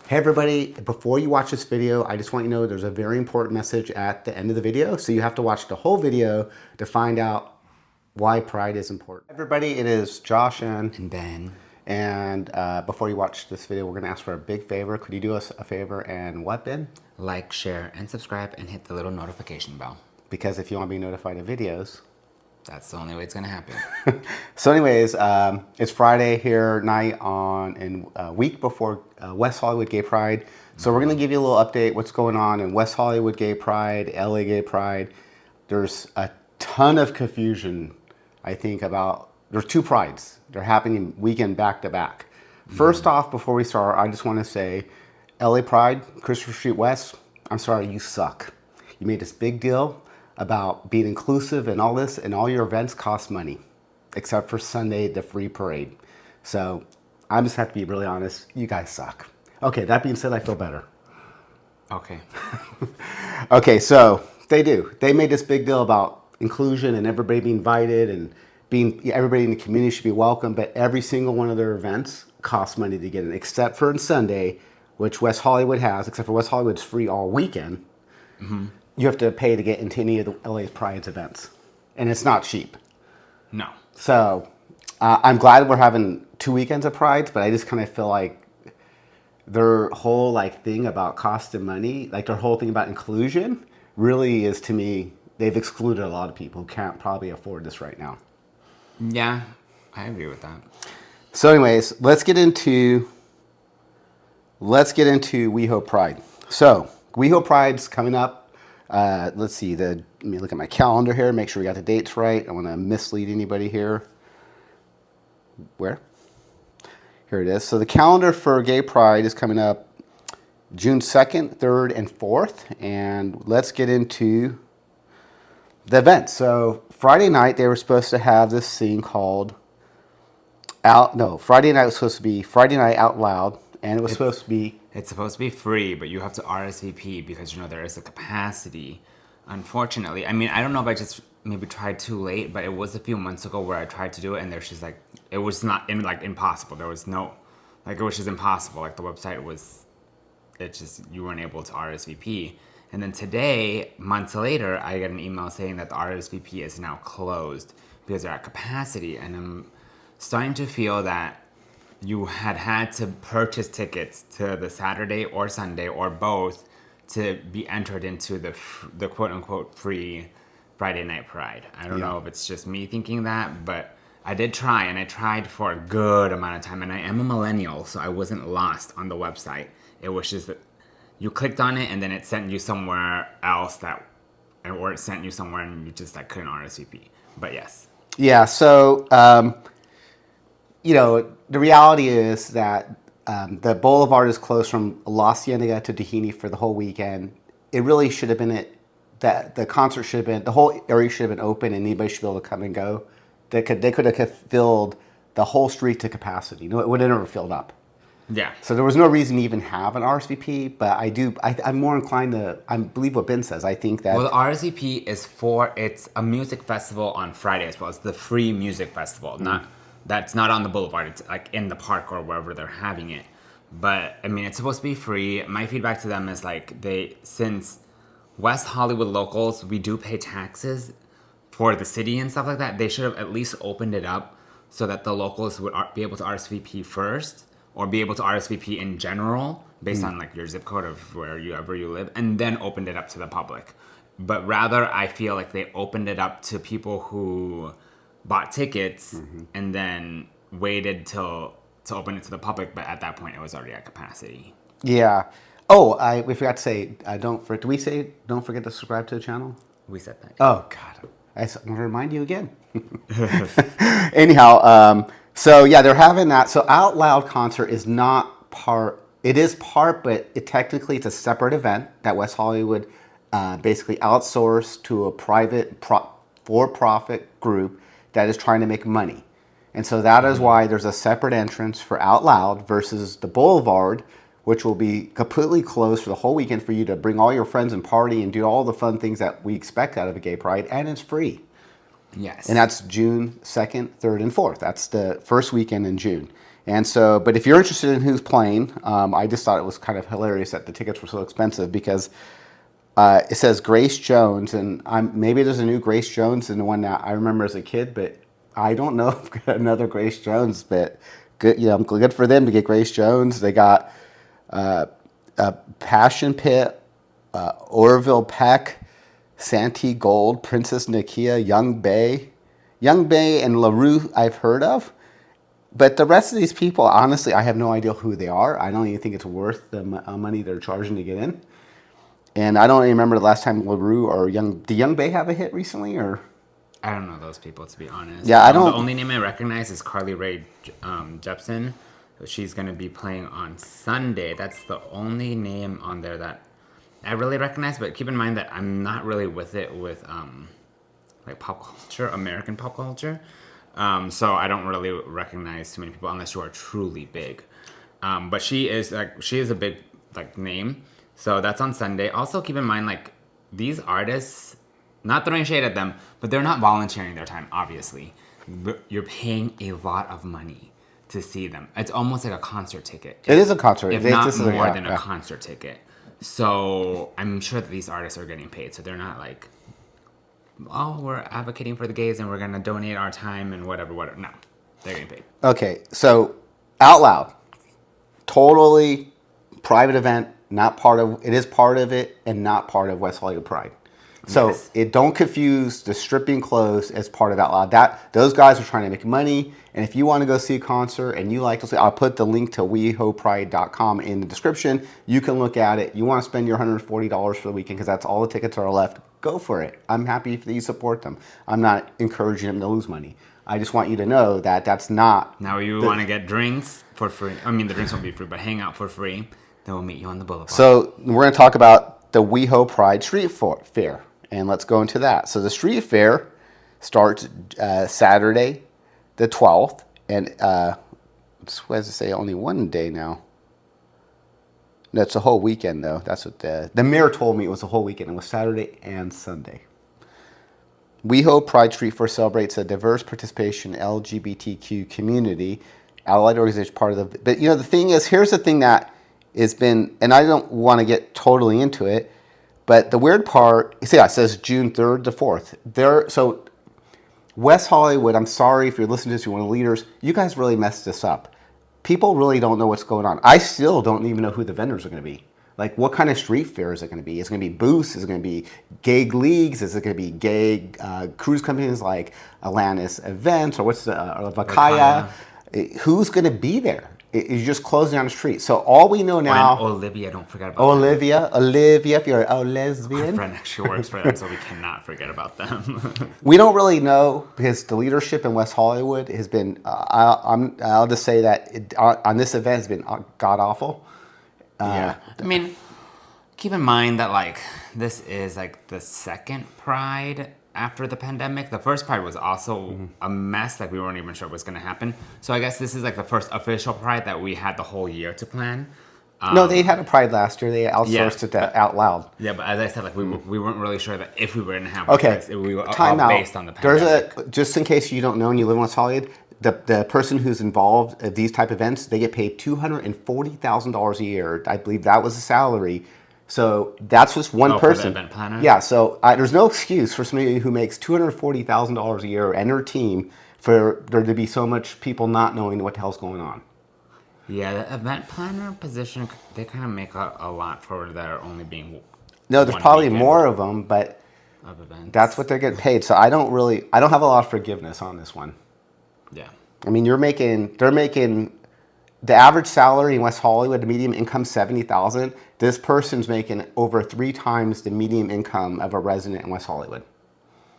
Hey everybody, before you watch this video, I just want you to know there's a very important message at the end of the video. So you have to watch the whole video to find out why Pride is important. Everybody, it is Josh And Ben. and before you watch this video, we're gonna ask for a big favor. Could you do us a favor and what, Ben? Like, share, and subscribe, and hit the little notification bell. Because if you want to be notified of videos, that's the only way it's gonna happen. So anyways, it's Friday here night in a week before West Hollywood Gay Pride. So we're going to give you a little update what's going on in West Hollywood Gay Pride, LA Gay Pride. There's a ton of confusion, I think, there's two prides. They're happening weekend back to back. First off, before we start, I just want to say, LA Pride, Christopher Street West, I'm sorry, you suck. You made this big deal about being inclusive and all this, and all your events cost money, except for Sunday, the free parade. So I just have to be really honest, you guys suck. Okay, that being said, I feel better. Okay. Okay, so they made this big deal about inclusion and everybody being invited and everybody in the community should be welcome, but every single one of their events costs money to get in, except for Sunday, which West Hollywood has, except for West Hollywood's free all weekend. Mm-hmm. You have to pay to get into any of the LA Pride's events. And it's not cheap. No. So I'm glad we're having 2 weekends of Prides, but I just kind of feel like their whole thing about cost and money, their whole thing about inclusion really is, to me, they've excluded a lot of people who can't probably afford this right now. Yeah, I agree with that. So anyways, let's get into WeHo Pride. So WeHo Pride's coming up. Let's see, let me look at my calendar here, make sure we got the dates right. I don't want to mislead anybody here. Where? Here it is. So the calendar for Gay Pride is coming up June 2nd, 3rd, and 4th. And let's get into the event. So Friday night, they were supposed to have this thing called Friday night was supposed to be Friday Night Out Loud. And it's supposed to be free, but you have to RSVP because, there is a capacity. Unfortunately, I don't know if I just maybe tried too late, but it was a few months ago where I tried to do it, and there's just it was not impossible. There was no, it was just impossible. The website was, you weren't able to RSVP. And then today, months later, I get an email saying that the RSVP is now closed because they're at capacity, and I'm starting to feel that you had to purchase tickets to the Saturday or Sunday or both to be entered into the quote-unquote free Friday Night Pride. I don't know if it's just me thinking that, but I did try, and I tried for a good amount of time, and I am a millennial, so I wasn't lost on the website. It was just that you clicked on it, and then it sent you somewhere else or it sent you somewhere, and you just couldn't RSVP. But yes. Yeah, so the reality is that the Boulevard is closed from La Cienega to Tahini for the whole weekend. It really should have been that the concert should have been, the whole area should have been open and anybody should be able to come and go. They could have filled the whole street to capacity. It would have never filled up. Yeah. So there was no reason to even have an RSVP, but I'm more inclined I believe what Ben says. I think that... Well, the RSVP is it's a music festival on Friday as well. It's the free music festival, That's not on the boulevard. It's in the park or wherever they're having it. But it's supposed to be free. My feedback to them is since West Hollywood locals, we do pay taxes for the city and stuff like that, they should have at least opened it up so that the locals would be able to RSVP first, or be able to RSVP in general based on your zip code of wherever you live, and then opened it up to the public. But rather, I feel like they opened it up to people who bought tickets and then waited to open it to the public, but at that point it was already at capacity. Yeah. Oh, we forgot to say, don't forget to subscribe to the channel? We said that. Oh, God. I'm going to remind you again. Anyhow, so yeah, they're having that. So Out Loud concert is not part, it is part, but technically it's a separate event that West Hollywood basically outsourced to a private for-profit group that is trying to make money. And so that is why there's a separate entrance for Out Loud versus the Boulevard, which will be completely closed for the whole weekend for you to bring all your friends and party and do all the fun things that we expect out of a gay pride, and it's free. Yes. And that's June 2nd, 3rd, and 4th. That's the first weekend in June. And so, but if you're interested in who's playing, I just thought it was kind of hilarious that the tickets were so expensive because it says Grace Jones, and maybe there's a new Grace Jones than the one that I remember as a kid, but I don't know if we've got another Grace Jones. But good, good for them to get Grace Jones. They got Passion Pit, Orville Peck, Santee Gold, Princess Nakia, Young Bay, and LaRue I've heard of. But the rest of these people, honestly, I have no idea who they are. I don't even think it's worth the money they're charging to get in. And I don't even remember the last time LaRue or did Young Bay have a hit recently? Or I don't know those people, to be honest. Yeah, I don't. The only name I recognize is Carly Rae Jepsen. She's going to be playing on Sunday. That's the only name on there that I really recognize. But keep in mind that I'm not really with it with like pop culture, American pop culture. So I don't really recognize too many people unless you are truly big. But she is a big name. So that's on Sunday. Also keep in mind these artists, not throwing shade at them, but they're not volunteering their time, obviously. You're paying a lot of money to see them. It's almost like a concert ticket. It is a concert. If not more than a concert ticket. So I'm sure that these artists are getting paid. So they're not like, oh, we're advocating for the gays and we're going to donate our time and whatever. No, they're getting paid. Okay, so Out Loud, totally private event, it is part of it and not part of West Hollywood Pride. So Yes. don't confuse the stripping clothes as part of Out Loud. Those guys are trying to make money, and if you want to go see a concert and you like to see, I'll put the link to wehopride.com in the description. You can look at it. You want to spend your $140 for the weekend because that's all the tickets are left. Go for it. I'm happy that you support them. I'm not encouraging them to lose money. I just want you to know that that's not. Now you want to get drinks for free. I mean, the drinks won't be free, but hang out for free. Then we'll meet you on the boulevard. So we're going to talk about the Weho Pride Street Fair. And let's go into that. So the street fair starts Saturday, the 12th, and what does it say? Only one day now. No, it's a whole weekend though. That's what the mayor told me. It was a whole weekend. It was Saturday and Sunday. Weho Pride Street Fair celebrates a diverse participation LGBTQ community. Allied organization part of the. But the thing is, here's the thing that has been, and I don't want to get totally into it. But the weird part, it says June 3rd to 4th. So West Hollywood, I'm sorry if you're listening to this, you're one of the leaders, you guys really messed this up. People really don't know what's going on. I still don't even know who the vendors are going to be. Like, what kind of street fair is it going to be? Is it going to be booths? Is it going to be gay leagues? Is it going to be gay cruise companies like Atlantis Events or Vakaya? Who's going to be there? You're just closing down the street. So all we know now. And Olivia, don't forget about Olivia, if you're a lesbian. Our friend actually works for them, so we cannot forget about them. We don't really know because the leadership in West Hollywood has been. I'll just say that on this event has been god awful. Yeah, I mean, keep in mind that this is the second Pride after the pandemic. The first Pride was also a mess. We weren't even sure what was going to happen. So I guess this is the first official Pride that we had the whole year to plan. No, they had a Pride last year. They outsourced it to Out Loud. Yeah, but as I said, we weren't really sure that if we were going to have Prides, we were time all out. based on the pandemic. Just in case you don't know and you live in West Hollywood, the person who's involved at these type of events, they get paid $240,000 a year. I believe that was the salary. So that's just one person. For the event planner? Yeah, so there's no excuse for somebody who makes $240,000 a year and their team for there to be so much people not knowing what the hell's going on. Yeah, the event planner position, they kind of make a lot for there only being No, there's probably more of them, but of events. That's what they're getting paid. So I don't have a lot of forgiveness on this one. Yeah. I mean, they're making the average salary in West Hollywood, the median income $70,000. This person's making over 3 times the median income of a resident in West Hollywood.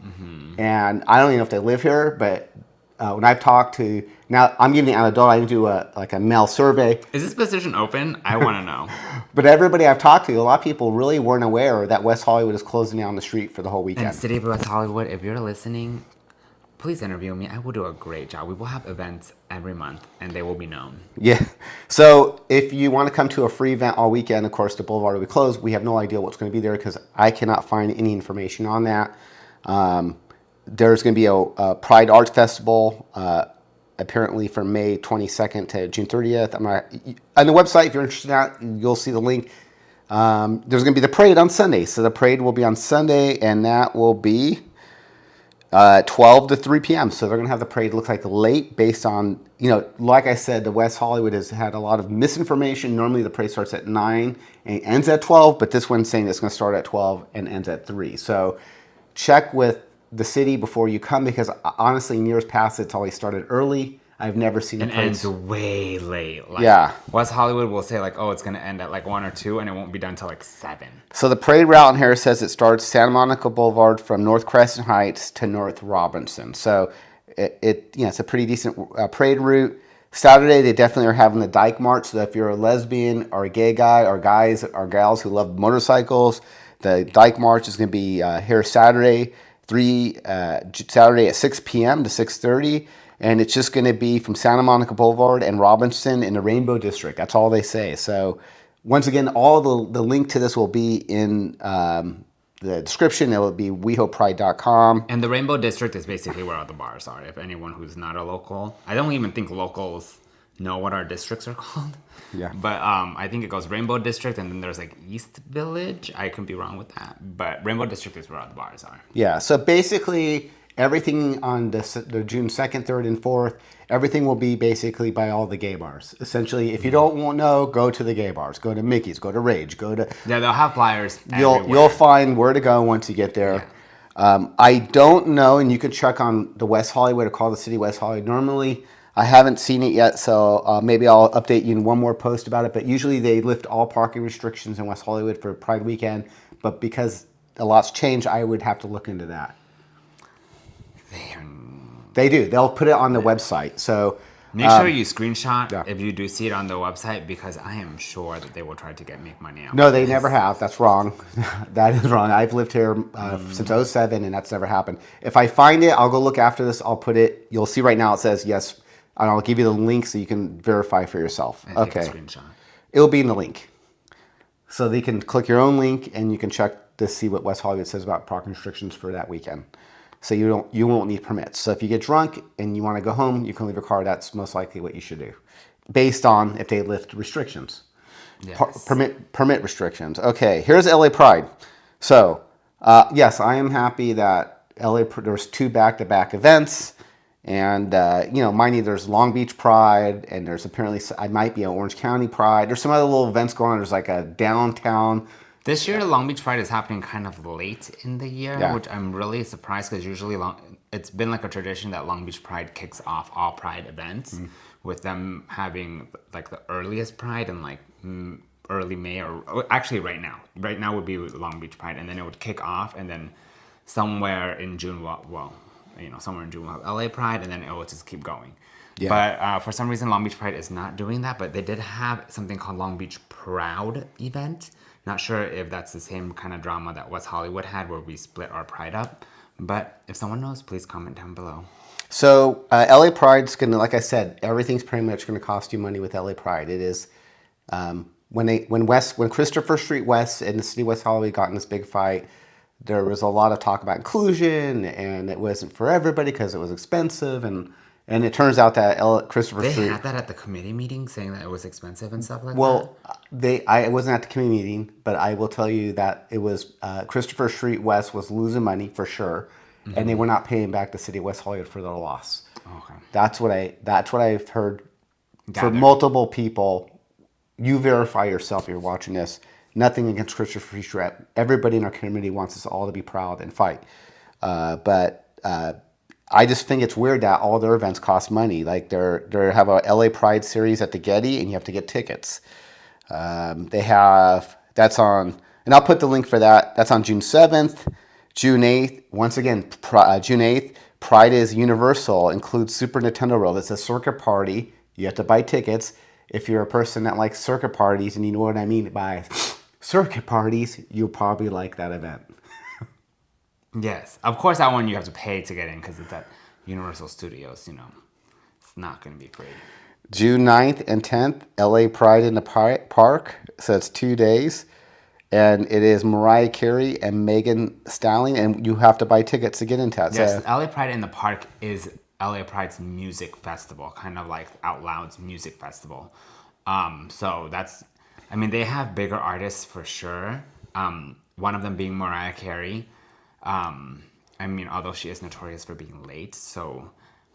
Mm-hmm. And I don't even know if they live here, but when I've talked to, now I'm giving anecdotal, I didn't do a mail survey. Is this position open? I want to know. But everybody I've talked to, a lot of people really weren't aware that West Hollywood is closing down the street for the whole weekend. And City of West Hollywood, if you're listening, please interview me. I will do a great job. We will have events every month, and they will be known. Yeah. So if you want to come to a free event all weekend, of course, the Boulevard will be closed. We have no idea what's going to be there because I cannot find any information on that. There's going to be a Pride Arts Festival apparently from May 22nd to June 30th. On the website, if you're interested in that, you'll see the link. There's going to be the parade on Sunday. So the parade will be on Sunday, and that will be 12 to 3 p.m. So they're going to have the parade look like late based on, like I said, the West Hollywood has had a lot of misinformation. Normally the parade starts at 9 and ends at 12, but this one's saying it's going to start at 12 and ends at 3. So check with the city before you come, because honestly, in years past, it's always started early. I've never seen and ends way late. Like, yeah. West Hollywood will say like, oh, it's gonna end at like 1 or 2, and it won't be done till like 7. So the parade route in here says it starts Santa Monica Boulevard from North Crescent Heights to North Robinson. So it's a pretty decent parade route. Saturday, they definitely are having the Dyke March. So if you're a lesbian or a gay guy or guys or gals who love motorcycles, the Dyke March is going to be here Saturday, Saturday at 6 p.m. to 6:30. And it's just going to be from Santa Monica Boulevard and Robinson in the Rainbow District. That's all they say. So once again, all the link to this will be in the description. It will be wehopride.com. And the Rainbow District is basically where all the bars are. If anyone who's not a local, I don't even think locals know what our districts are called. Yeah. But I think it goes Rainbow District, and then there's like East Village. I could be wrong with that. But Rainbow District is where all the bars are. Yeah. So basically, everything on the June 2nd, 3rd, and 4th, everything will be basically by all the gay bars. Essentially, if you don't know, go to the gay bars. Go to Mickey's, go to Rage, go to... Yeah, they'll have flyers You'll find where to go once you get there. Yeah. I don't know, and you can check on the West Hollywood or call the city West Hollywood. Normally, I haven't seen it yet, so maybe I'll update you in one more post about it. But usually they lift all parking restrictions in West Hollywood for Pride Weekend. But because a lot's changed, I would have to look into that. They do. They'll put it on the website. So make sure you screenshot if you do see it on the website, because I am sure that they will try to make money out. No, they never have. That's wrong. That is wrong. I've lived here since 2007, and that's never happened. If I find it, I'll go look after this. I'll put it. You'll see right now it says yes, and I'll give you the link so you can verify for yourself. Take a screenshot. It'll be in the link. So you can click your own link, and you can check to see what West Hollywood says about parking restrictions for that weekend. So you won't need permits. So if you get drunk and you want to go home, you can leave your car. That's most likely what you should do, based on if they lift restrictions, yes. Permit restrictions. Okay, here's LA Pride. So yes, I am happy that there's 2 back-to-back events, and mind you, there's Long Beach Pride, and there's apparently I might be an Orange County Pride. There's some other little events going on. There's like a downtown. This year, Long Beach Pride is happening kind of late in the year, which I'm really surprised, because usually it's been like a tradition that Long Beach Pride kicks off all Pride events, with them having like the earliest Pride in like early May, or actually right now. Right now would be Long Beach Pride, and then it would kick off, and then somewhere in June, somewhere in June we'll have LA Pride, and then it will just keep going. Yeah. But for some reason, Long Beach Pride is not doing that, but they did have something called Long Beach Proud event. Not sure if that's the same kind of drama that West Hollywood had, where we split our Pride up. But if someone knows, please comment down below. So LA Pride's going to, like I said, everything's pretty much going to cost you money with LA Pride. It is when Christopher Street West and the city of West Hollywood got in this big fight, there was a lot of talk about inclusion, and it wasn't for everybody because it was expensive, and it turns out that Christopher Street... They had that at the committee meeting, saying that it was expensive and stuff like that? Well, I wasn't at the committee meeting, but I will tell you that it was... Christopher Street West was losing money, for sure, and they were not paying back the city of West Hollywood for their loss. Okay. That's what I've heard for multiple people. You verify yourself if you're watching this. Nothing against Christopher Street. Everybody in our community wants us all to be proud and fight. But I just think it's weird that all their events cost money. Like they have a LA Pride series at the Getty, and you have to get tickets. That's on, and I'll put the link for that. That's on June 7th, June 8th. Once again, June 8th, Pride is universal, includes Super Nintendo World. It's a circuit party. You have to buy tickets. If you're a person that likes circuit parties, and you know what I mean by circuit parties, you'll probably like that event. Yes. Of course, that one you have to pay to get in, because it's at Universal Studios, It's not going to be free. June 9th and 10th, LA Pride in the Park. So it's 2 days. And it is Mariah Carey and Megan Stallion, and you have to buy tickets to get into that. Yes, LA Pride in the Park is LA Pride's music festival, kind of like Out Loud's music festival. So that's, I mean, they have bigger artists for sure. One of them being Mariah Carey. I mean, although she is notorious for being late, so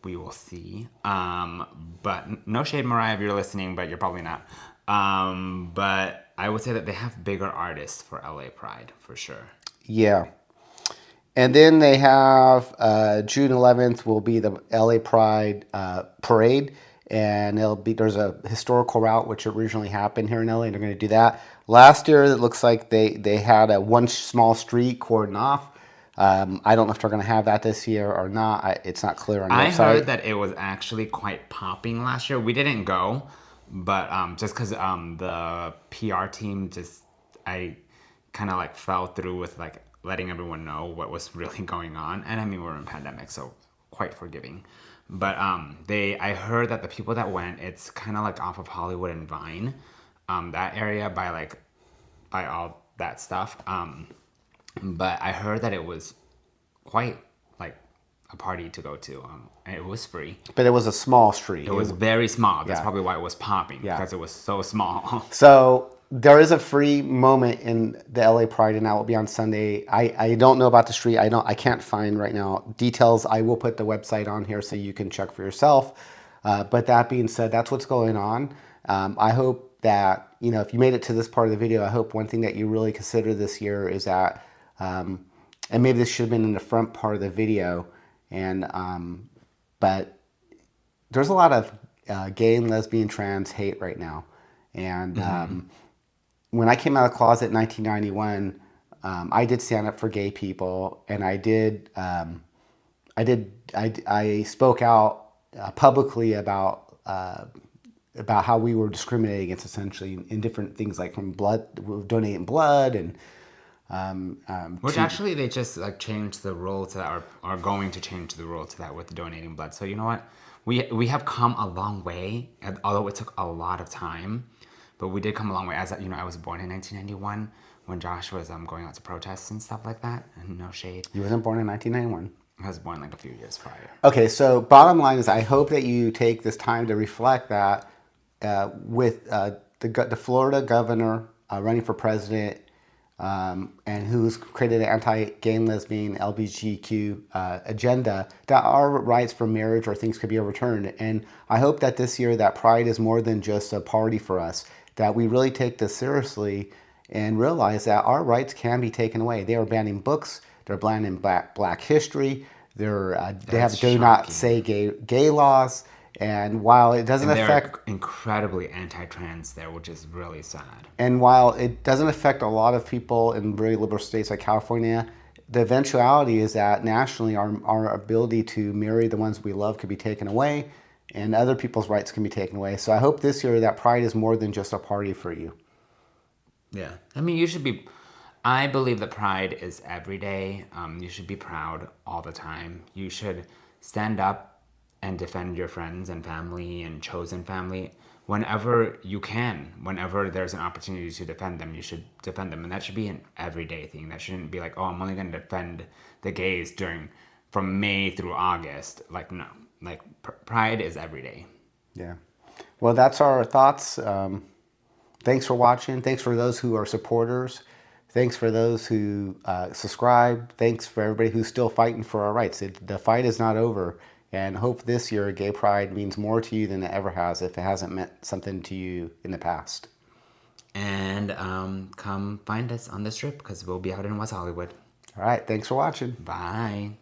we will see. But no shade, Mariah, if you're listening, but you're probably not. But I would say that they have bigger artists for LA Pride for sure. Yeah. And then they have June 11th will be the LA Pride parade, and there's a historical route which originally happened here in LA, and they're going to do that. Last year, it looks like they had a one small street cordoned off. I don't know if they're going to have that this year or not. It's not clear on the I website. heard that it was actually quite popping last year. We didn't go, but just because the PR team I kind of like fell through with like letting everyone know what was really going on. And I mean, we're in pandemic, so quite forgiving. But I heard that the people that went, it's kind of like off of Hollywood and Vine, that area by all that stuff. But I heard that it was quite like a party to go to. And it was free. But it was a small street. It was very small. That's Yeah. probably why it was popping, Yeah. because it was so small. So there is a free moment in the LA Pride, and that will be on Sunday. I don't know about the street. I can't find right now details. I will put the website on here so you can check for yourself. But that being said, that's what's going on. I hope that, if you made it to this part of the video, I hope one thing that you really consider this year is that, and maybe this should have been in the front part of the video, but there's a lot of gay and lesbian trans hate right now. And when I came out of the closet in 1991, I did stand up for gay people, and I spoke out publicly about how we were discriminated against, essentially in different things, like from donating blood and Which actually they just like changed the rule to that, or are going to change the rule to that with donating blood. So you know what, we have come a long way, although it took a lot of time, but we did come a long way. As I was born in 1991 when Josh was going out to protests and stuff like that. And no shade, You wasn't born in 1991. I was born like a few years prior. Okay, so bottom line is I hope that you take this time to reflect that with the Florida governor running for president, and who's created an anti-gay and lesbian LGBTQ agenda, that our rights for marriage or things could be overturned. And I hope that this year that Pride is more than just a party for us, that we really take this seriously and realize that our rights can be taken away. They are banning books. They're banning black history. They have do not say gay laws. And while it doesn't affect, they're incredibly anti-trans there, which is really sad. And while it doesn't affect a lot of people in very liberal states like California, the eventuality is that nationally our ability to marry the ones we love could be taken away, and other people's rights can be taken away. So I hope this year that Pride is more than just a party for you. Yeah. I mean, I believe that Pride is every day. You should be proud all the time. You should stand up and defend your friends and family and chosen family whenever you can. Whenever there's an opportunity to defend them, you should defend them. And that should be an everyday thing. That shouldn't be like, oh, I'm only going to defend the gays from May through August. Like, no. Like, Pride is every day. Yeah. Well, that's our thoughts. Thanks for watching. Thanks for those who are supporters. Thanks for those who subscribe. Thanks for everybody who's still fighting for our rights. The fight is not over. And hope this year Gay Pride means more to you than it ever has, if it hasn't meant something to you in the past. And come find us on the Strip, because we'll be out in West Hollywood. All right. Thanks for watching. Bye.